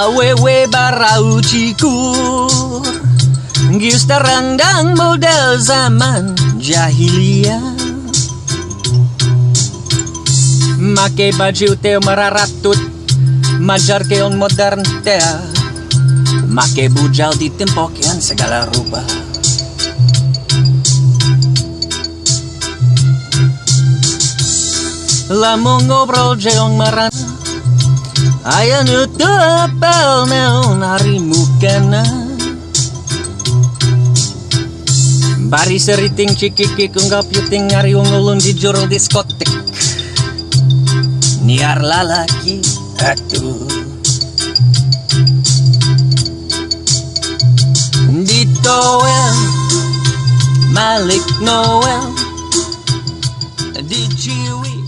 Awewe barau cikur Gius terandang model zaman jahiliyah. Make baju teo mararatut majar keon modern tea. Make bujal ditempokian segala rupa. Lamun ngobrol jeong maran aya nu teu apal naon hari mukana. Bari seriting cikiki kunggap yuting ngariung ulun di juru diskotik. Niar lalaki atuh Ditoel Malik Noel Diciwi